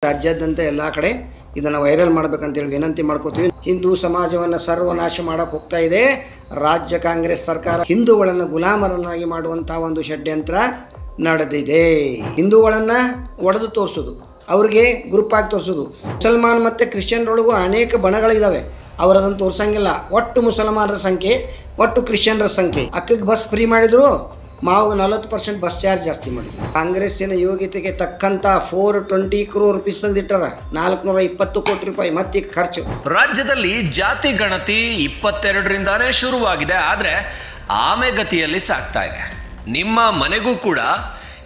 ರಾಜ್ಯಾದ್ಯಂತ ಎಲ್ಲ ಕಡೆ ಇದನ್ನು ವೈರಲ್ ಮಾಡಬೇಕಂತೇಳಿ ವಿನಂತಿ ಮಾಡ್ಕೋತೀವಿ. ಹಿಂದೂ ಸಮಾಜವನ್ನು ಸರ್ವನಾಶ ಮಾಡಕ್ಕೆ ಹೋಗ್ತಾ ಇದೆ ರಾಜ್ಯ ಕಾಂಗ್ರೆಸ್ ಸರ್ಕಾರ. ಹಿಂದೂಗಳನ್ನು ಗುಲಾಮರನ್ನಾಗಿ ಮಾಡುವಂಥ ಒಂದು ಷಡ್ಯಂತ್ರ ನಡೆದಿದೆ. ಹಿಂದೂಗಳನ್ನು ಒಡೆದು ತೋರಿಸೋದು, ಅವ್ರಿಗೆ ಗ್ರೂಪ್ ಆಗಿ ತೋರಿಸೋದು. ಮುಸಲ್ಮಾನ್ ಮತ್ತು ಕ್ರಿಶ್ಚಿಯನ್ರೊಳಗೂ ಅನೇಕ ಬಣಗಳಿದ್ದಾವೆ, ಅವರದನ್ನು ತೋರಿಸಂಗಿಲ್ಲ. ಒಟ್ಟು ಮುಸಲ್ಮಾನರ ಸಂಖ್ಯೆ, ಒಟ್ಟು ಕ್ರಿಶ್ಚಿಯನ್ರ ಸಂಖ್ಯೆ. ಅಕ್ಕಗೆ ಬಸ್ ಫ್ರೀ ಮಾಡಿದ್ರು, ಮಾವು 40% ಬಸ್ ಚಾರ್ಜ್ ಜಾಸ್ತಿ ಮಾಡಿದ್ರು. ಕಾಂಗ್ರೆಸ್ಸಿನ ಯೋಗ್ಯತೆಗೆ ತಕ್ಕಂತ 420 crore ರೂಪೀಸ್ ತೆಗೆದಿಟ್ಟಾರ. 420 ಕೋಟಿ ರೂಪಾಯಿ ಮತ್ತೆ ಖರ್ಚು. ರಾಜ್ಯದಲ್ಲಿ ಜಾತಿ ಗಣತಿ 22ರಿಂದಾನೇ ಶುರುವಾಗಿದೆ, ಆದರೆ ಆಮೆಗತಿಯಲ್ಲಿ ಸಾಗ್ತಾ ಇದೆ. ನಿಮ್ಮ ಮನೆಗೂ ಕೂಡ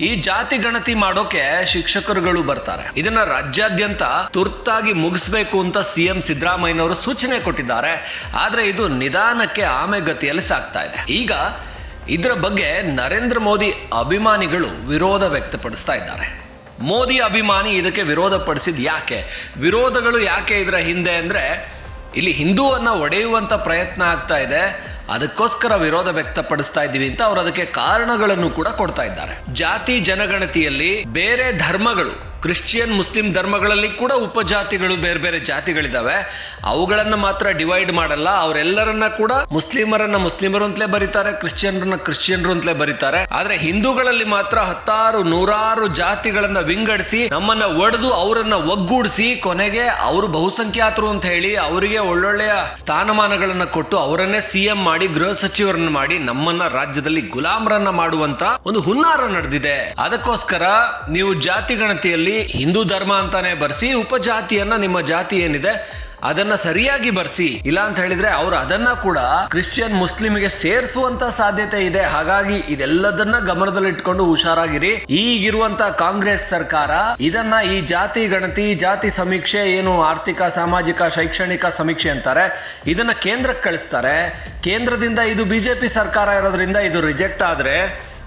ಈ ಜಾತಿ ಗಣತಿ ಮಾಡೋಕೆ ಶಿಕ್ಷಕರುಗಳು ಬರ್ತಾರೆ. ಇದನ್ನ ರಾಜ್ಯಾದ್ಯಂತ ತುರ್ತಾಗಿ ಮುಗಿಸ್ಬೇಕು ಅಂತ ಸಿಎಂ ಸಿದ್ದರಾಮಯ್ಯನವರು ಸೂಚನೆ ಕೊಟ್ಟಿದ್ದಾರೆ. ಆದ್ರೆ ಇದು ನಿಧಾನಕ್ಕೆ ಆಮೆಗತಿಯಲ್ಲಿ ಸಾಗ್ತಾ ಇದೆ. ಈಗ ಇದರ ಬಗ್ಗೆ ನರೇಂದ್ರ ಮೋದಿ ಅಭಿಮಾನಿಗಳು ವಿರೋಧ ವ್ಯಕ್ತಪಡಿಸ್ತಾ ಇದ್ದಾರೆ. ಮೋದಿ ಅಭಿಮಾನಿ ಇದಕ್ಕೆ ವಿರೋಧ ಪಡಿಸಿದ ಯಾಕೆ, ವಿರೋಧಗಳು ಯಾಕೆ ಇದರ ಹಿಂದೆ ಅಂದ್ರೆ, ಇಲ್ಲಿ ಹಿಂದೂವನ್ನ ಒಡೆಯುವಂತ ಪ್ರಯತ್ನ ಆಗ್ತಾ ಇದೆ, ಅದಕ್ಕೋಸ್ಕರ ವಿರೋಧ ವ್ಯಕ್ತಪಡಿಸ್ತಾ ಇದ್ದೀವಿ ಅಂತ ಅವರು ಅದಕ್ಕೆ ಕಾರಣಗಳನ್ನು ಕೂಡ ಕೊಡ್ತಾ ಇದ್ದಾರೆ. ಜಾತಿ ಜನಗಣತಿಯಲ್ಲಿ ಬೇರೆ ಧರ್ಮಗಳು, ಕ್ರಿಶ್ಚಿಯನ್ ಮುಸ್ಲಿಂ ಧರ್ಮಗಳಲ್ಲಿ ಕೂಡ ಉಪಜಾತಿಗಳು, ಬೇರೆ ಬೇರೆ ಜಾತಿಗಳಿದಾವೆ, ಅವುಗಳನ್ನ ಮಾತ್ರ ಡಿವೈಡ್ ಮಾಡಲ್ಲ. ಅವರೆಲ್ಲರನ್ನ ಕೂಡ ಮುಸ್ಲಿಮರನ್ನ ಮುಸ್ಲಿಮರು ಅಂತಲೇ ಬರೀತಾರೆ, ಕ್ರಿಶ್ಚಿಯನ್ರನ್ನ ಕ್ರಿಶ್ಚಿಯನ್ರು ಅಂತಲೇ ಬರೀತಾರೆ. ಆದ್ರೆ ಹಿಂದೂಗಳಲ್ಲಿ ಮಾತ್ರ ಹತ್ತಾರು ನೂರಾರು ಜಾತಿಗಳನ್ನ ವಿಂಗಡಿಸಿ ನಮ್ಮನ್ನ ಒಡೆದು ಅವರನ್ನ ಒಗ್ಗೂಡಿಸಿ ಕೊನೆಗೆ ಅವರು ಬಹುಸಂಖ್ಯಾತರು ಅಂತ ಹೇಳಿ ಅವರಿಗೆ ಒಳ್ಳೊಳ್ಳೆಯ ಸ್ಥಾನಮಾನಗಳನ್ನ ಕೊಟ್ಟು ಅವರನ್ನೇ ಸಿಎಂ ಮಾಡಿ ಗೃಹ ಸಚಿವರನ್ನ ಮಾಡಿ ನಮ್ಮನ್ನ ರಾಜ್ಯದಲ್ಲಿ ಗುಲಾಮರನ್ನ ಮಾಡುವಂತ ಒಂದು ಹುನ್ನಾರ ನಡೆದಿದೆ. ಅದಕ್ಕೋಸ್ಕರ ನೀವು ಜಾತಿ ಗಣತಿಯಲ್ಲಿ ಹಿಂದೂ ಧರ್ಮ ಅಂತಾನೆ ಬರ್ಸಿ, ಉಪಜಾತಿಯನ್ನ ನಿಮ್ಮ ಜಾತಿ ಏನಿದೆ ಅದನ್ನ ಸರಿಯಾಗಿ ಬರ್ಸಿ. ಇಲ್ಲ ಅಂತ ಹೇಳಿದ್ರೆ ಅವರು ಅದನ್ನ ಕೂಡ ಕ್ರಿಶ್ಚಿಯನ್ ಮುಸ್ಲಿಂಗೆ ಸೇರಿಸುವಂತ ಸಾಧ್ಯತೆ ಇದೆ. ಹಾಗಾಗಿ ಇದೆಲ್ಲದನ್ನ ಗಮನದಲ್ಲಿಟ್ಕೊಂಡು ಹುಷಾರಾಗಿರಿ. ಈಗಿರುವಂತ ಕಾಂಗ್ರೆಸ್ ಸರ್ಕಾರ ಇದನ್ನ, ಈ ಜಾತಿ ಗಣತಿ, ಜಾತಿ ಸಮೀಕ್ಷೆ, ಏನು ಆರ್ಥಿಕ ಸಾಮಾಜಿಕ ಶೈಕ್ಷಣಿಕ ಸಮೀಕ್ಷೆ ಅಂತಾರೆ, ಇದನ್ನ ಕೇಂದ್ರಕ್ಕೆ ಕಳಿಸ್ತಾರೆ. ಕೇಂದ್ರದಿಂದ ಇದು ಬಿಜೆಪಿ ಸರ್ಕಾರ ಇರೋದ್ರಿಂದ ಇದು ರಿಜೆಕ್ಟ್ ಆದ್ರೆ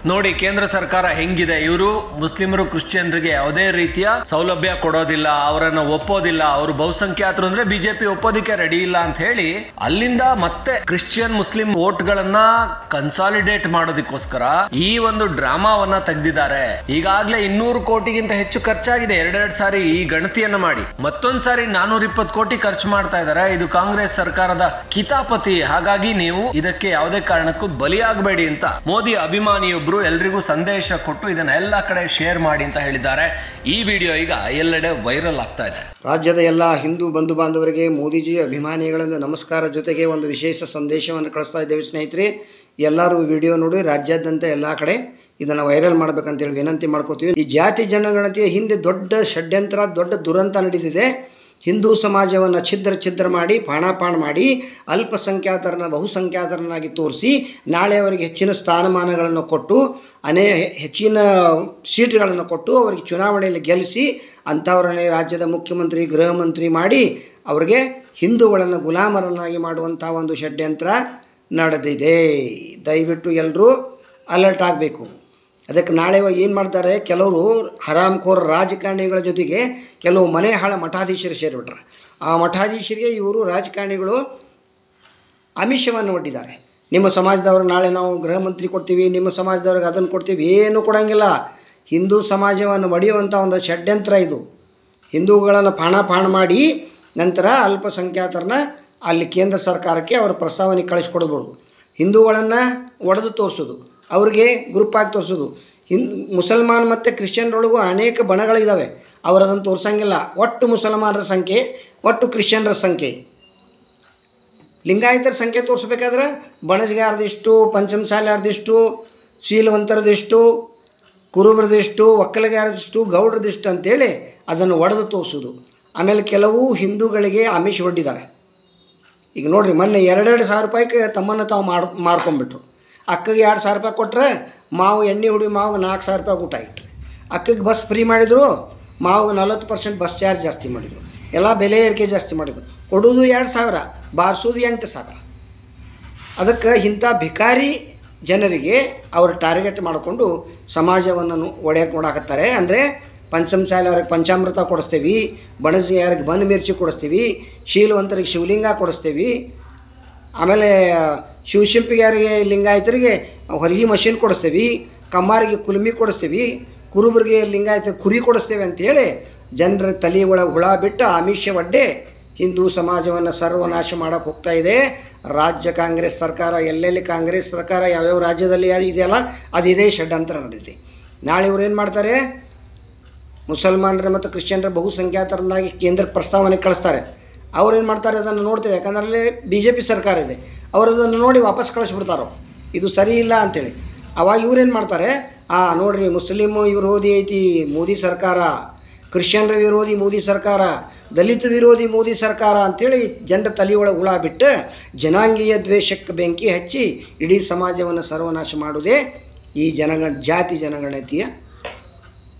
ನೋಡಿ ಕೇಂದ್ರ ಸರ್ಕಾರ ಹೆಂಗಿದೆ, ಇವರು ಮುಸ್ಲಿಮರು ಕ್ರಿಶ್ಚಿಯನ್ರಿಗೆ ಯಾವುದೇ ರೀತಿಯ ಸೌಲಭ್ಯ ಕೊಡೋದಿಲ್ಲ, ಅವರನ್ನ ಒಪ್ಪೋದಿಲ್ಲ, ಅವರು ಬಹುಸಂಖ್ಯಾತರು ಅಂದ್ರೆ ಬಿಜೆಪಿ ಒಪ್ಪೋದಿಕ್ಕೆ ರೆಡಿ ಇಲ್ಲ ಅಂತ ಹೇಳಿ ಅಲ್ಲಿಂದ ಮತ್ತೆ ಕ್ರಿಶ್ಚಿಯನ್ ಮುಸ್ಲಿಂ ವೋಟ್ಗಳನ್ನ ಕನ್ಸಾಲಿಡೇಟ್ ಮಾಡೋದಕ್ಕೋಸ್ಕರ ಈ ಒಂದು ಡ್ರಾಮಾವನ್ನ ತೆಗೆದಿದ್ದಾರೆ. ಈಗಾಗಲೇ 200 ಕೋಟಿಗಿಂತ ಹೆಚ್ಚು ಖರ್ಚಾಗಿದೆ. 2 ಸಾರಿ ಈ ಗಣತಿಯನ್ನ ಮಾಡಿ ಮತ್ತೊಂದ್ ಸಾರಿ 420 ಕೋಟಿ ಖರ್ಚು ಮಾಡ್ತಾ ಇದ್ದಾರೆ. ಇದು ಕಾಂಗ್ರೆಸ್ ಸರ್ಕಾರದ ಕಿತಾಪತಿ. ಹಾಗಾಗಿ ನೀವು ಇದಕ್ಕೆ ಯಾವುದೇ ಕಾರಣಕ್ಕೂ ಬಲಿಯಾಗಬೇಡಿ ಅಂತ ಮೋದಿ ಅಭಿಮಾನಿಯೊಬ್ರು ಎಲ್ರಿಗೂ ಸಂದೇಶ ಕೊಟ್ಟು ಇದನ್ನ ಎಲ್ಲ ಕಡೆ ಶೇರ್ ಮಾಡಿ ಅಂತ ಹೇಳಿದ್ದಾರೆ. ಈ ವಿಡಿಯೋ ಈಗ ಎಲ್ಲೆಡೆ ವೈರಲ್ ಆಗ್ತಾ ಇದೆ. ರಾಜ್ಯದ ಎಲ್ಲ ಹಿಂದೂ ಬಂಧು ಬಾಂಧವರಿಗೆ ಮೋದಿಜಿ ಅಭಿಮಾನಿಗಳಿಂದ ನಮಸ್ಕಾರ. ಜೊತೆಗೆ ಒಂದು ವಿಶೇಷ ಸಂದೇಶವನ್ನು ಕಳಿಸ್ತಾ ಇದ್ದೇವೆ ಸ್ನೇಹಿತರೆ. ಎಲ್ಲರೂ ವಿಡಿಯೋ ನೋಡಿ ರಾಜ್ಯಾದ್ಯಂತ ಎಲ್ಲ ಕಡೆ ಇದನ್ನು ವೈರಲ್ ಮಾಡಬೇಕಂತೇಳಿ ವಿನಂತಿ ಮಾಡ್ಕೋತೀವಿ. ಈ ಜಾತಿ ಜನಗಣತಿಯ ಹಿಂದೆ ದೊಡ್ಡ ಷಡ್ಯಂತ್ರ, ದೊಡ್ಡ ದುರಂತ ನಡೆದಿದೆ. ಹಿಂದೂ ಸಮಾಜವನ್ನು ಛಿದ್ರ ಮಾಡಿ, ಪಾಣ ಮಾಡಿ, ಅಲ್ಪಸಂಖ್ಯಾತರನ್ನ ಬಹುಸಂಖ್ಯಾತರನ್ನಾಗಿ ತೋರಿಸಿ, ನಾಳೆ ಅವರಿಗೆ ಹೆಚ್ಚಿನ ಸ್ಥಾನಮಾನಗಳನ್ನು ಕೊಟ್ಟು, ಹೆಚ್ಚಿನ ಸೀಟ್ಗಳನ್ನು ಕೊಟ್ಟು ಅವರಿಗೆ ಚುನಾವಣೆಯಲ್ಲಿ ಗೆಲ್ಲಿಸಿ ಅಂಥವರನ್ನೇ ರಾಜ್ಯದ ಮುಖ್ಯಮಂತ್ರಿ, ಗೃಹ ಮಂತ್ರಿ ಮಾಡಿ ಅವರಿಗೆ ಹಿಂದೂಗಳನ್ನು ಗುಲಾಮರನ್ನಾಗಿ ಮಾಡುವಂಥ ಒಂದು ಷಡ್ಯಂತ್ರ ನಡೆದಿದೆ. ದಯವಿಟ್ಟು ಎಲ್ಲರೂ ಅಲರ್ಟ್ ಆಗಬೇಕು. ಅದಕ್ಕೆ ನಾಳೆ ಏನು ಮಾಡ್ತಾರೆ, ಕೆಲವರು ಹರಾಮ್ಖೋರ್ ರಾಜಕಾರಣಿಗಳ ಜೊತೆಗೆ ಕೆಲವು ಮನೆ ಹಾಳ ಮಠಾಧೀಶರು ಸೇರಿಬಿಟ್ರೆ, ಆ ಮಠಾಧೀಶರಿಗೆ ಇವರು ರಾಜಕಾರಣಿಗಳು ಆಮಿಷವನ್ನು ಒಡ್ಡಿದ್ದಾರೆ. ನಿಮ್ಮ ಸಮಾಜದವರು ನಾಳೆ ನಾವು ಗೃಹ ಮಂತ್ರಿ ಕೊಡ್ತೀವಿ, ನಿಮ್ಮ ಸಮಾಜದವ್ರಿಗೆ ಅದನ್ನು ಕೊಡ್ತೀವಿ, ಏನೂ ಕೊಡೋಂಗಿಲ್ಲ. ಹಿಂದೂ ಸಮಾಜವನ್ನು ಒಡೆಯುವಂಥ ಒಂದು ಷಡ್ಯಂತ್ರ ಇದು. ಹಿಂದೂಗಳನ್ನು ಪಾಣ ಮಾಡಿ ನಂತರ ಅಲ್ಪಸಂಖ್ಯಾತರನ್ನ ಅಲ್ಲಿ ಕೇಂದ್ರ ಸರ್ಕಾರಕ್ಕೆ ಅವರ ಪ್ರಸ್ತಾವನೆ ಕಳಿಸ್ಕೊಡ್ಬೋದು. ಹಿಂದೂಗಳನ್ನು ಒಡೆದು ತೋರಿಸೋದು, ಅವ್ರಿಗೆ ಗ್ರೂಪ್ ಆಗಿ ತೋರಿಸೋದು. ಮುಸಲ್ಮಾನ್ ಮತ್ತು ಕ್ರಿಶ್ಚಿಯನ್ರೊಳಗೂ ಅನೇಕ ಬಣಗಳಿದ್ದಾವೆ, ಅವರದನ್ನು ತೋರಿಸಂಗಿಲ್ಲ. ಒಟ್ಟು ಮುಸಲ್ಮಾನರ ಸಂಖ್ಯೆ, ಒಟ್ಟು ಕ್ರಿಶ್ಚಿಯನ್ರ ಸಂಖ್ಯೆ. ಲಿಂಗಾಯತರ ಸಂಖ್ಯೆ ತೋರಿಸ್ಬೇಕಾದ್ರೆ ಬಣಜ್ಗಾರದಿಷ್ಟು, ಪಂಚಮಸಾಲಿಯಾರ್ದಿಷ್ಟು, ಶೀಲವಂತರದಿಷ್ಟು, ಕುರುಬರದಿಷ್ಟು, ಒಕ್ಕಲಿಗಾರದಿಷ್ಟು, ಗೌಡ್ರದಿಷ್ಟು ಅಂತೇಳಿ ಅದನ್ನು ಒಡೆದು ತೋರಿಸೋದು. ಆಮೇಲೆ ಕೆಲವು ಹಿಂದೂಗಳಿಗೆ ಆಮಿಷ ಒಡ್ಡಿದ್ದಾರೆ. ಈಗ ನೋಡಿರಿ, ಮೊನ್ನೆ 2,000 ರೂಪಾಯಿಗೆ ತಮ್ಮನ್ನು ತಾವು ಮಾರ್ಕೊಂಡ್ಬಿಟ್ರು. ಅಕ್ಕಗೆ 2,000 ರೂಪಾಯಿ ಕೊಟ್ಟರೆ ಮಾವು ಎಣ್ಣೆ ಹುಡಿ ಮಾವು 4,000 ರೂಪಾಯಿ ಊಟ ಇಟ್ಟರೆ. ಅಕ್ಕಗೆ ಬಸ್ ಫ್ರೀ ಮಾಡಿದರು, ಮಾವು 40% ಬಸ್ ಚಾರ್ಜ್ ಜಾಸ್ತಿ ಮಾಡಿದರು. ಎಲ್ಲ ಬೆಲೆ ಏರಿಕೆ ಜಾಸ್ತಿ ಮಾಡಿದರು. ಕೊಡೋದು 2,000, ಬಾರಿಸೋದು 8,000. ಅದಕ್ಕೆ ಇಂಥ ಭಿಕಾರಿ ಜನರಿಗೆ ಅವರು ಟಾರ್ಗೆಟ್ ಮಾಡಿಕೊಂಡು ಸಮಾಜವನ್ನು ಒಡೆಯಕ್ಕೆ ನೋಡಾಕತ್ತಾರೆ. ಅಂದರೆ ಪಂಚಮಸಾಲಿಯವ್ರಿಗೆ ಪಂಚಾಮೃತ ಕೊಡಿಸ್ತೀವಿ, ಬಣಜಿಯವ್ರಿಗೆ ಬನ್ ಮಿರ್ಚಿ ಕೊಡಿಸ್ತೀವಿ, ಶೀಲವಂತರಿಗೆ ಶಿವಲಿಂಗ ಕೊಡಿಸ್ತೀವಿ, ಆಮೇಲೆ ಶಿವಶಿಲ್ಪಿಗಾರಿಗೆ ಲಿಂಗಾಯತರಿಗೆ ಹೊರಗಿ ಮಷೀನ್ ಕೊಡಿಸ್ತೀವಿ, ಕಮ್ಮಾರಿಗೆ ಕುಲ್ಮಿ ಕೊಡಿಸ್ತೀವಿ, ಕುರುಬರಿಗೆ ಲಿಂಗಾಯತ ಕುರಿ ಕೊಡಿಸ್ತೇವೆ ಅಂಥೇಳಿ ಜನರ ತಲೆ ಒಳಗೆ ಹುಳ ಬಿಟ್ಟು ಆಮಿಷ ಒಡ್ಡೆ ಹಿಂದೂ ಸಮಾಜವನ್ನು ಸರ್ವನಾಶ ಮಾಡೋಕ್ಕೆ ಹೋಗ್ತಾ ಇದೆ ರಾಜ್ಯ ಕಾಂಗ್ರೆಸ್ ಸರ್ಕಾರ. ಎಲ್ಲೆಲ್ಲಿ ಕಾಂಗ್ರೆಸ್ ಸರ್ಕಾರ ಯಾವ್ಯಾವ ರಾಜ್ಯದಲ್ಲಿ ಇದೆಯಲ್ಲ ಅದು ಇದೇ ಷಡ್ಯಂತ್ರ ನಡೆದಿದೆ. ನಾಳೆ ಇವ್ರು ಏನು ಮಾಡ್ತಾರೆ, ಮುಸಲ್ಮಾನರ ಮತ್ತು ಕ್ರಿಶ್ಚಿಯನ್ರ ಬಹುಸಂಖ್ಯಾತರನ್ನಾಗಿ ಕೇಂದ್ರಕ್ಕೆ ಪ್ರಸ್ತಾವನೆ ಕಳಿಸ್ತಾರೆ. ಅವ್ರು ಏನು ಮಾಡ್ತಾರೆ ಅದನ್ನು ನೋಡ್ತಾರೆ, ಯಾಕಂದ್ರೆ ಅಲ್ಲಿ BJP ಸರ್ಕಾರ ಇದೆ, ಅವರು ಅದನ್ನು ನೋಡಿ ವಾಪಸ್ ಕಳಿಸ್ಬಿಡ್ತಾರೋ ಇದು ಸರಿ ಇಲ್ಲ ಅಂಥೇಳಿ. ಅವಾಗ ಇವ್ರೇನು ಮಾಡ್ತಾರೆ, ನೋಡಿರಿ ಮುಸ್ಲಿಮ್ ವಿರೋಧಿ ಐತಿ ಮೋದಿ ಸರ್ಕಾರ, ಕ್ರಿಶ್ಚಿಯನ್ರ ವಿರೋಧಿ ಮೋದಿ ಸರ್ಕಾರ, ದಲಿತ ವಿರೋಧಿ ಮೋದಿ ಸರ್ಕಾರ ಅಂಥೇಳಿ ಜನರ ತಲೆಯೊಳಗೆ ಹುಳ ಬಿಟ್ಟು ಜನಾಂಗೀಯ ದ್ವೇಷಕ್ಕೆ ಬೆಂಕಿ ಹಚ್ಚಿ ಇಡೀ ಸಮಾಜವನ್ನು ಸರ್ವನಾಶ ಮಾಡುವುದೇ ಈ ಜಾತಿ ಜನಗಣತಿಯ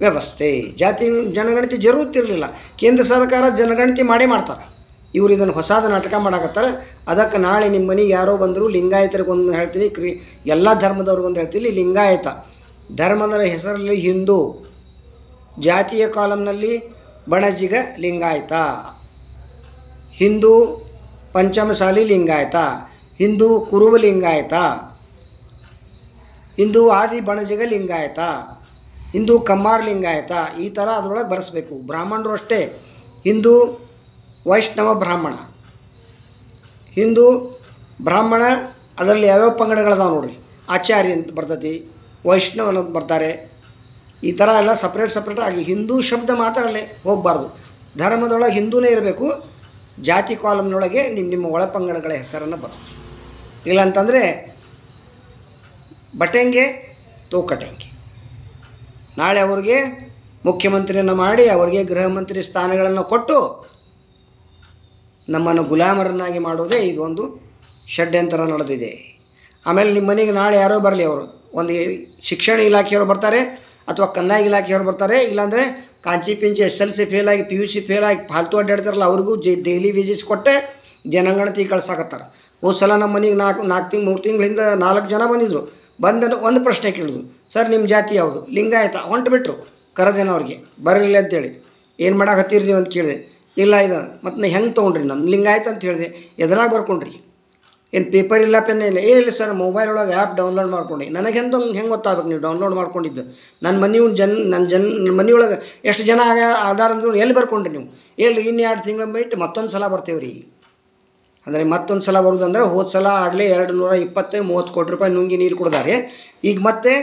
ವ್ಯವಸ್ಥೆ. ಜಾತಿ ಜನಗಣತಿ ಜರುತ್ತಿರಲಿಲ್ಲ, ಕೇಂದ್ರ ಸರ್ಕಾರ ಜನಗಣತಿ ಮಾಡೇ ಮಾಡ್ತಾರೆ. ಇವರು ಇದನ್ನು ಹೊಸದ ನಾಟಕ ಮಾಡಾಕತ್ತಾರೆ. ಅದಕ್ಕೆ ನಾಳೆ ನಿಮ್ಮ ಮನೆಗೆ ಯಾರೋ ಬಂದರು, ಲಿಂಗಾಯತರಿಗೊಂದು ಹೇಳ್ತೀನಿ, ಎಲ್ಲ ಧರ್ಮದವ್ರಿಗೊಂದು ಹೇಳ್ತೀನಿ. ಲಿಂಗಾಯತ ಧರ್ಮದ ಹೆಸರಲ್ಲಿ ಹಿಂದೂ, ಜಾತಿಯ ಕಾಲಂನಲ್ಲಿ ಬಣಜಿಗ ಲಿಂಗಾಯತ, ಹಿಂದೂ ಪಂಚಮಸಾಲಿ ಲಿಂಗಾಯತ, ಹಿಂದೂ ಕುರುಬ ಲಿಂಗಾಯತ, ಹಿಂದೂ ಆದಿ ಬಣಜಿಗ ಲಿಂಗಾಯತ, ಹಿಂದೂ ಕಮ್ಮಾರ್ ಲಿಂಗಾಯತ, ಈ ಥರ ಅದರೊಳಗೆ ಬರೆಸ್ಬೇಕು. ಬ್ರಾಹ್ಮಣರು ಅಷ್ಟೇ, ಹಿಂದೂ ವೈಷ್ಣವ ಬ್ರಾಹ್ಮಣ, ಹಿಂದೂ ಬ್ರಾಹ್ಮಣ ಅದರಲ್ಲಿ ಯಾವ್ಯಾವ ಪಂಗಡಗಳದಾವೆ ನೋಡ್ರಿ, ಆಚಾರ್ಯ ಅಂತ ಬರ್ತೈತಿ, ವೈಷ್ಣವ ಅನ್ನೋದು ಬರ್ತಾರೆ. ಈ ಥರ ಎಲ್ಲ ಸಪ್ರೇಟ್ ಆಗಿ ಹಿಂದೂ ಶಬ್ದ ಮಾತ್ರ ಅಲ್ಲೇ ಹೋಗಬಾರ್ದು. ಧರ್ಮದೊಳಗೆ ಹಿಂದೂನೇ ಇರಬೇಕು. ಜಾತಿ ಕಾಲಮ್ನೊಳಗೆ ನಿಮ್ಮ ಒಳಪಂಗಡಗಳ ಹೆಸರನ್ನು ಬರೆಸಿ. ಇಲ್ಲಾಂತಂದರೆ ಬಟೆಂಗೆ ತೋಕಟೆಂಗೆ. ನಾಳೆ ಅವ್ರಿಗೆ ಮುಖ್ಯಮಂತ್ರಿಯನ್ನು ಮಾಡಿ ಅವ್ರಿಗೆ ಗೃಹ ಮಂತ್ರಿ ಸ್ಥಾನಗಳನ್ನು ಕೊಟ್ಟು ನಮ್ಮನ್ನು ಗುಲಾಮರನ್ನಾಗಿ ಮಾಡೋದೇ ಇದೊಂದು ಷಡ್ಯಂತ್ರ ನಡೆದಿದೆ. ಆಮೇಲೆ ನಿಮ್ಮ ಮನೆಗೆ ನಾಳೆ ಯಾರೋ ಬರಲಿ, ಅವರು ಒಂದು ಶಿಕ್ಷಣ ಇಲಾಖೆಯವರು ಬರ್ತಾರೆ ಅಥವಾ ಕಂದಾಯ ಇಲಾಖೆಯವರು ಬರ್ತಾರೆ, ಇಲ್ಲಾಂದರೆ ಕಾಂಚಿ ಪಿಂಚಿ SLC ಫೇಲ್ ಆಗಿ PUC ಫೇಲ್ ಆಗಿ ಫಾಲ್ತು ಅಡ್ಡಾಡ್ತಾರಲ್ಲ ಅವ್ರಿಗೂ ಡೈಲಿ ವೇಜಸ್ ಕೊಟ್ಟೆ ಜನಗಣತಿ ಕಳ್ಸಾಕತ್ತಾರೆ. ಹೋದ ಸಲ ನಮ್ಮ ಮನೆಗೆ 3 ತಿಂಗಳಿಂದ 4 ಜನ ಬಂದಿದ್ದರು. ಒಂದು ಪ್ರಶ್ನೆ ಕೇಳಿದ್ರು, ಸರ್ ನಿಮ್ಮ ಜಾತಿ ಯಾವುದು? ಲಿಂಗಾಯತ. ಹೊಂಟು ಬಿಟ್ಟರು, ಕರೆದೇನೋ ಅವ್ರಿಗೆ ಬರಲಿಲ್ಲ ಅಂತೇಳಿ. ಏನು ಮಾಡಾಕತ್ತೀರಿ ನೀವು ಅಂತ ಕೇಳಿದೆ. ಇಲ್ಲ ಇದು ಮತ್ತು ನಾ ಹೆಂಗೆ ತೊಗೊಂಡ್ರಿ? ನಾನು ಲಿಂಗಾಯತ ಅಂತ ಹೇಳಿದೆ. ಎದ್ರಾಗ ಬರ್ಕೊಂಡ್ರಿ? ಏನು ಪೇಪರ್ ಇಲ್ಲ, ಪೆನ್ ಇಲ್ಲ? ಇಲ್ಲ ಸರ್, ಮೊಬೈಲ್ ಒಳಗೆ ಆ್ಯಪ್ ಡೌನ್ಲೋಡ್ ಮಾಡ್ಕೊಂಡು. ನನಗೆ ಹೆಂಗೆ ಗೊತ್ತಾಗಬೇಕು ನೀವು ಡೌನ್ಲೋಡ್ ಮಾಡ್ಕೊಂಡಿದ್ದು? ನನ್ನ ಮನೆಯೊಳಗೆ ಎಷ್ಟು ಜನ ಆಧಾರ ಅಂದ್ರೆ ಎಲ್ಲಿ ಬರ್ಕೊಂಡ್ರಿ ನೀವು? ಎಲ್ಲಿ ಇನ್ನು 2 ತಿಂಗಳ ಬಿಟ್ಟು ಮತ್ತೊಂದು ಸಲ ಬರ್ತೇವೆ ರೀ. ಅಂದರೆ ಮತ್ತೊಂದು ಸಲ ಬರೋದಂದ್ರೆ ಹೋದ ಸಲ ಆಗಲೇ 220-30 ಕೋಟಿ ರೂಪಾಯಿ ನುಂಗಿ ನೀರು ಕುಡ್ದಾರೆ. ಈಗ ಮತ್ತೆ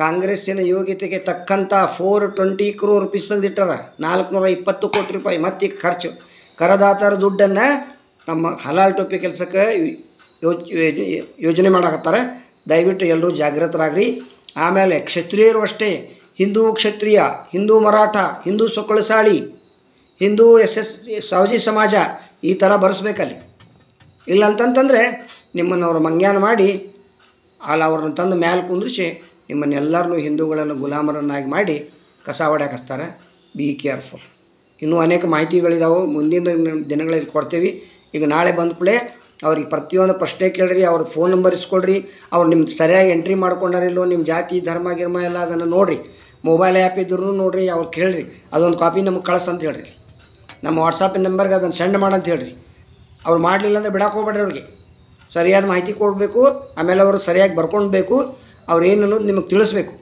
ಕಾಂಗ್ರೆಸ್ಸಿನ ಯೋಗ್ಯತೆಗೆ ತಕ್ಕಂಥ 420 crore rupees ತೆಗೆದಿಟ್ಟಾರ, 420 ಕೋಟಿ ರೂಪಾಯಿ. ಮತ್ತು ಈಗ ಖರ್ಚು ಕರದಾತರ ದುಡ್ಡನ್ನು ತಮ್ಮ ಹಲಾಲ್ ಟೋಪಿ ಕೆಲಸಕ್ಕೆ ಯೋಜನೆ ಮಾಡಾಕತ್ತಾರೆ. ದಯವಿಟ್ಟು ಎಲ್ಲರೂ ಜಾಗೃತರಾಗ್ರಿ. ಆಮೇಲೆ ಕ್ಷತ್ರಿಯರು ಅಷ್ಟೇ, ಹಿಂದೂ ಕ್ಷತ್ರಿಯ, ಹಿಂದೂ ಮರಾಠ, ಹಿಂದೂ ಸೊಕ್ಕಳಸಾಳಿ, ಹಿಂದೂ ಸಾವಜಿ ಸಮಾಜ ಈ ಥರ ಬರೆಸ್ಬೇಕಲ್ಲಿ. ಇಲ್ಲ ಅಂತಂತಂದರೆ ನಿಮ್ಮನ್ನು ಅವರು ಮಂಗ್ಯಾನ ಮಾಡಿ ಅವ್ರನ್ನ ತಂದು ಮ್ಯಾಲೆ ಕುಂದ್ರಿಸಿ ನಿಮ್ಮನ್ನೆಲ್ಲರನ್ನೂ ಹಿಂದೂಗಳನ್ನು ಗುಲಾಮರನ್ನಾಗಿ ಮಾಡಿ ಕಸ ಹೊಡ್ಯಾಕಸ್ತಾರೆ. Be careful. ಇನ್ನೂ ಅನೇಕ ಮಾಹಿತಿಗಳಿದಾವೆ, ಮುಂದಿನ ದಿನಗಳಲ್ಲಿ ಕೊಡ್ತೀವಿ. ಈಗ ನಾಳೆ ಬಂದ ಕೂಡಲೇ ಅವ್ರಿಗೆ ಪ್ರತಿಯೊಂದು ಪ್ರಶ್ನೆ ಕೇಳ್ರಿ, ಅವ್ರದ್ದು ಫೋನ್ ನಂಬರ್ ಇಸ್ಕೊಳ್ರಿ, ಅವ್ರು ನಿಮ್ಗೆ ಸರಿಯಾಗಿ ಎಂಟ್ರಿ ಮಾಡ್ಕೊಂಡಾರಿಲ್ಲೋ, ನಿಮ್ಮ ಜಾತಿ ಧರ್ಮ ಗಿರ್ಮ ಎಲ್ಲ ಅದನ್ನು ನೋಡಿರಿ. ಮೊಬೈಲ್ ಆ್ಯಪ್ ಇದ್ರೂ ನೋಡಿರಿ, ಅವ್ರು ಕೇಳ್ರಿ, ಅದೊಂದು ಕಾಪಿ ನಮ್ಗೆ ಕಳಿಸಂತ ಹೇಳ್ರಿ, ನಮ್ಮ ವಾಟ್ಸಪ್ಪಿನ ನಂಬರ್ಗೆ ಅದನ್ನು ಸೆಂಡ್ ಮಾಡಂತ ಹೇಳ್ರಿ. ಅವ್ರು ಮಾಡಲಿಲ್ಲ ಅಂದರೆ ಬಿಡಕ್ಕೆ ಹೋಗ್ಬೇಡ್ರಿ. ಅವ್ರಿಗೆ ಸರಿಯಾದ ಮಾಹಿತಿ ಕೊಡಬೇಕು. ಆಮೇಲೆ ಅವರು ಸರಿಯಾಗಿ ಬರ್ಕೊಳ್ಬೇಕು. ಅವ್ರು ಏನು ಅನ್ನೋದು ನಿಮಗೆ ತಿಳಿಸ್ಬೇಕು.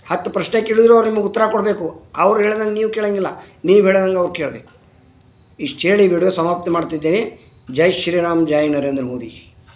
10 ಪ್ರಶ್ನೆ ಕೇಳಿದ್ರು ಅವ್ರು ನಿಮಗೆ ಉತ್ತರ ಕೊಡಬೇಕು. ಅವ್ರು ಹೇಳ್ದಂಗೆ ನೀವು ಕೇಳೋಂಗಿಲ್ಲ, ನೀವು ಹೇಳ್ದಂಗೆ ಅವ್ರು ಕೇಳಬೇಕು. ಇಷ್ಟು ಹೇಳಿ ವಿಡಿಯೋ ಸಮಾಪ್ತಿ ಮಾಡ್ತಿದ್ದೇನೆ. ಜೈ ಶ್ರೀರಾಮ್, ಜೈ ನರೇಂದ್ರ ಮೋದಿ.